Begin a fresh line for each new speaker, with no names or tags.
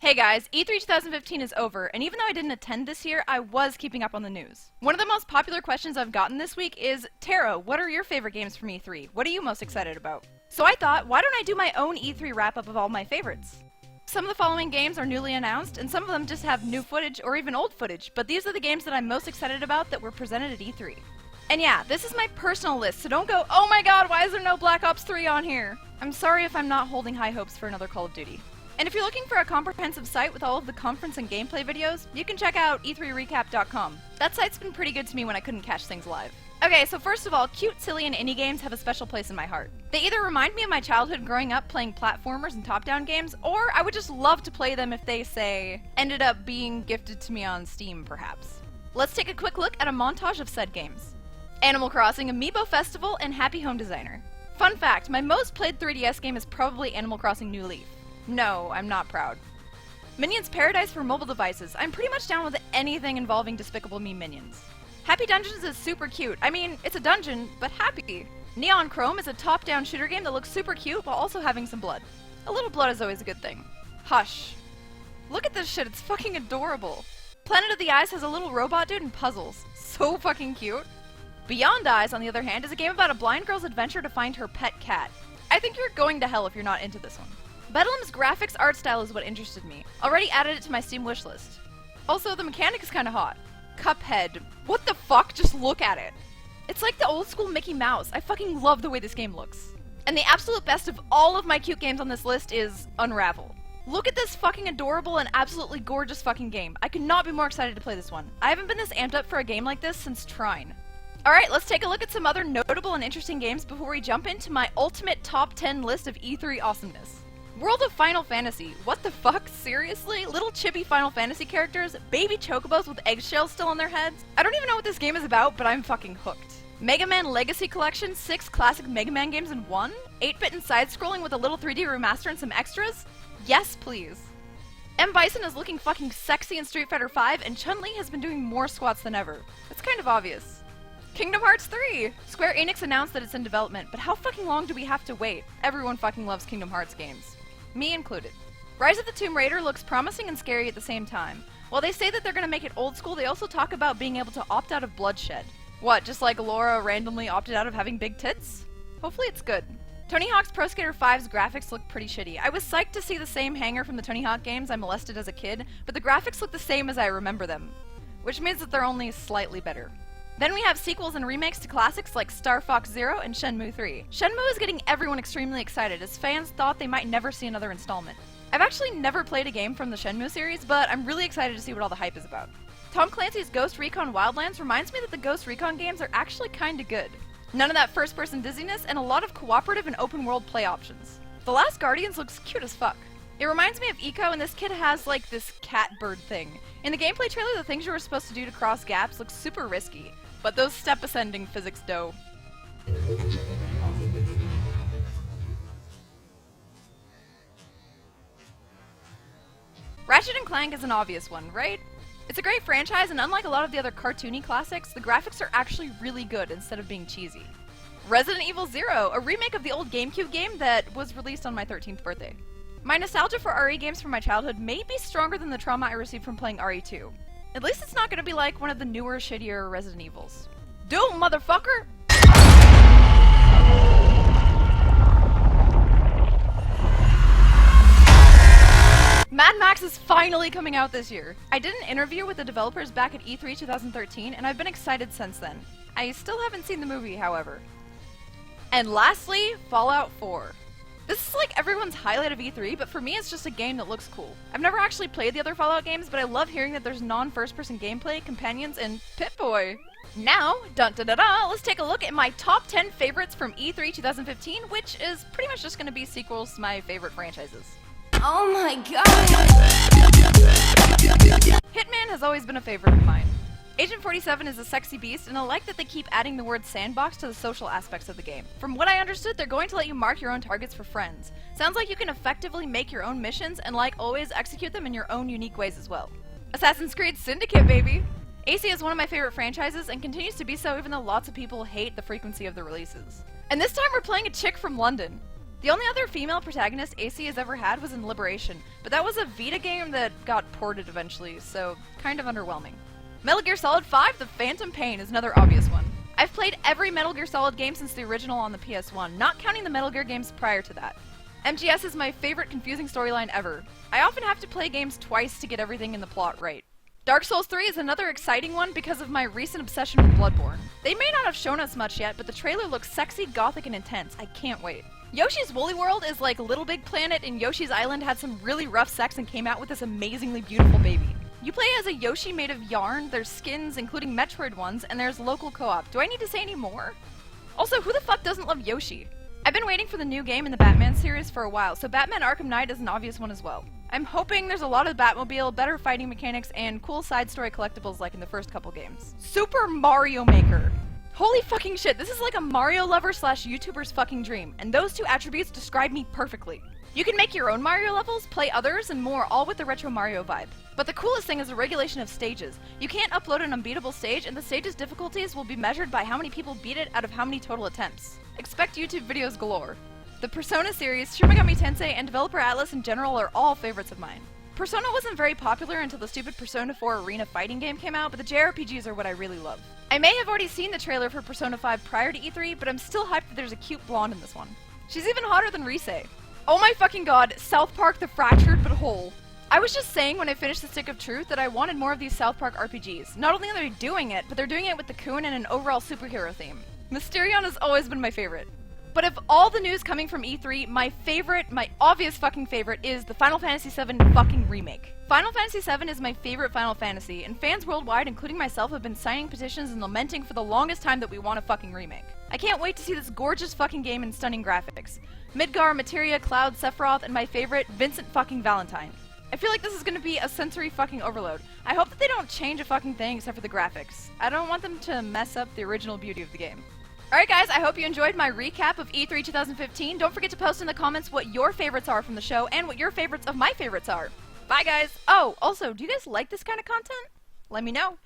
Hey guys, E3 2015 is over, and even though I didn't attend this year, I was keeping up on the news. One of the most popular questions I've gotten this week is, Tara, what are your favorite games from E3? What are you most excited about? So I thought, why don't I do my own E3 wrap-up of all my favorites? Some of the following games are newly announced, and some of them just have new footage or even old footage, but these are the games that I'm most excited about that were presented at E3. And yeah, this is my personal list, so don't go, oh my god, why is there no Black Ops 3 on here? I'm sorry if I'm not holding high hopes for another Call of Duty. And if you're looking for a comprehensive site with all of the conference and gameplay videos, you can check out e3recap.com. That site's been pretty good to me when I couldn't catch things live. Okay, so first of all, cute, silly, and indie games have a special place in my heart. They either remind me of my childhood growing up playing platformers and top-down games, or I would just love to play them if they, say, ended up being gifted to me on Steam, perhaps. Let's take a quick look at a montage of said games. Animal Crossing, Amiibo Festival, and Happy Home Designer. Fun fact, my most played 3DS game is probably Animal Crossing New Leaf. No, I'm not proud. Minions Paradise for mobile devices. I'm pretty much down with anything involving Despicable Me minions. Happy Dungeons is super cute. I mean, it's a dungeon, but happy. Neon Chrome is a top-down shooter game that looks super cute while also having some blood. A little blood is always a good thing. Hush. Look at this shit, it's fucking adorable. Planet of the Eyes has a little robot dude and puzzles. So fucking cute. Beyond Eyes, on the other hand, is a game about a blind girl's adventure to find her pet cat. I think you're going to hell if you're not into this one. Bedlam's graphics art style is what interested me. Already added it to my Steam wishlist. Also, the mechanic is kinda hot. Cuphead. What the fuck? Just look at it. It's like the old school Mickey Mouse. I fucking love the way this game looks. And the absolute best of all of my cute games on this list is Unravel. Look at this fucking adorable and absolutely gorgeous fucking game. I could not be more excited to play this one. I haven't been this amped up for a game like this since Trine. Alright, let's take a look at some other notable and interesting games before we jump into my ultimate top 10 list of E3 awesomeness. World of Final Fantasy. What the fuck? Seriously? Little chibi Final Fantasy characters? Baby chocobos with eggshells still on their heads? I don't even know what this game is about, but I'm fucking hooked. Mega Man Legacy Collection, 6 classic Mega Man games in one? 8-bit and side-scrolling with a little 3D remaster and some extras? Yes, please. M. Bison is looking fucking sexy in Street Fighter V, and Chun-Li has been doing more squats than ever. It's kind of obvious. Kingdom Hearts 3! Square Enix announced that it's in development, but how fucking long do we have to wait? Everyone fucking loves Kingdom Hearts games. Me included. Rise of the Tomb Raider looks promising and scary at the same time. While they say that they're gonna make it old school, they also talk about being able to opt out of bloodshed. What, just like Laura randomly opted out of having big tits? Hopefully it's good. Tony Hawk's Pro Skater 5's graphics look pretty shitty. I was psyched to see the same hanger from the Tony Hawk games I molested as a kid, but the graphics look the same as I remember them. Which means that they're only slightly better. Then we have sequels and remakes to classics like Star Fox Zero and Shenmue 3. Shenmue is getting everyone extremely excited, as fans thought they might never see another installment. I've actually never played a game from the Shenmue series, but I'm really excited to see what all the hype is about. Tom Clancy's Ghost Recon Wildlands reminds me that the Ghost Recon games are actually kinda good. None of that first-person dizziness, and a lot of cooperative and open-world play options. The Last Guardians looks cute as fuck. It reminds me of Eco, and this kid has, like, this cat-bird thing. In the gameplay trailer, the things you were supposed to do to cross gaps look super risky. But those step-ascending physics do. Ratchet & Clank is an obvious one, right? It's a great franchise, and unlike a lot of the other cartoony classics, the graphics are actually really good instead of being cheesy. Resident Evil Zero, a remake of the old GameCube game that was released on my 13th birthday. My nostalgia for RE games from my childhood may be stronger than the trauma I received from playing RE2. At least it's not gonna be like one of the newer, shittier Resident Evils. Doom, motherfucker! Mad Max is finally coming out this year. I did an interview with the developers back at E3 2013, and I've been excited since then. I still haven't seen the movie, however. And lastly, Fallout 4. This is like everyone's highlight of E3, but for me it's just a game that looks cool. I've never actually played the other Fallout games, but I love hearing that there's non-first-person gameplay, companions, and Pip-Boy. Now, dun-da-da-da, let's take a look at my top 10 favorites from E3 2015, which is pretty much just gonna be sequels to my favorite franchises.
Oh my god!
Hitman has always been a favorite of mine. Agent 47 is a sexy beast, and I like that they keep adding the word sandbox to the social aspects of the game. From what I understood, they're going to let you mark your own targets for friends. Sounds like you can effectively make your own missions, and like always, execute them in your own unique ways as well. Assassin's Creed Syndicate, baby! AC is one of my favorite franchises, and continues to be so even though lots of people hate the frequency of the releases. And this time we're playing a chick from London. The only other female protagonist AC has ever had was in Liberation, but that was a Vita game that got ported eventually, so kind of underwhelming. Metal Gear Solid 5: The Phantom Pain is another obvious one. I've played every Metal Gear Solid game since the original on the PS1, not counting the Metal Gear games prior to that. MGS is my favorite confusing storyline ever. I often have to play games twice to get everything in the plot right. Dark Souls 3 is another exciting one because of my recent obsession with Bloodborne. They may not have shown us much yet, but the trailer looks sexy, gothic, and intense. I can't wait. Yoshi's Woolly World is like Little Big Planet, and Yoshi's Island had some really rough sex and came out with this amazingly beautiful baby. You play as a Yoshi made of yarn, there's skins, including Metroid ones, and there's local co-op. Do I need to say any more? Also, who the fuck doesn't love Yoshi? I've been waiting for the new game in the Batman series for a while, so Batman Arkham Knight is an obvious one as well. I'm hoping there's a lot of Batmobile, better fighting mechanics, and cool side story collectibles like in the first couple games. Super Mario Maker. Holy fucking shit, this is like a Mario lover slash YouTuber's fucking dream, and those two attributes describe me perfectly. You can make your own Mario levels, play others, and more, all with the retro Mario vibe. But the coolest thing is the regulation of stages. You can't upload an unbeatable stage, and the stage's difficulties will be measured by how many people beat it out of how many total attempts. Expect YouTube videos galore. The Persona series, Shin Megami Tensei, and Developer Atlas in general are all favorites of mine. Persona wasn't very popular until the stupid Persona 4 arena fighting game came out, but the JRPGs are what I really love. I may have already seen the trailer for Persona 5 prior to E3, but I'm still hyped that there's a cute blonde in this one. She's even hotter than Rise. Oh my fucking god, South Park the Fractured But Whole. I was just saying when I finished The Stick of Truth that I wanted more of these South Park RPGs. Not only are they doing it, but they're doing it with the Coon and an overall superhero theme. Mysterion has always been my favorite. But of all the news coming from E3, my obvious fucking favorite is the Final Fantasy VII fucking remake. Final Fantasy VII is my favorite Final Fantasy, and fans worldwide, including myself, have been signing petitions and lamenting for the longest time that we want a fucking remake. I can't wait to see this gorgeous fucking game in stunning graphics. Midgar, Materia, Cloud, Sephiroth, and my favorite, Vincent fucking Valentine. I feel like this is gonna be a sensory fucking overload. I hope that they don't change a fucking thing except for the graphics. I don't want them to mess up the original beauty of the game. Alright guys, I hope you enjoyed my recap of E3 2015. Don't forget to post in the comments what your favorites are from the show and what your favorites of my favorites are. Bye guys! Oh, also, do you guys like this kind of content? Let me know.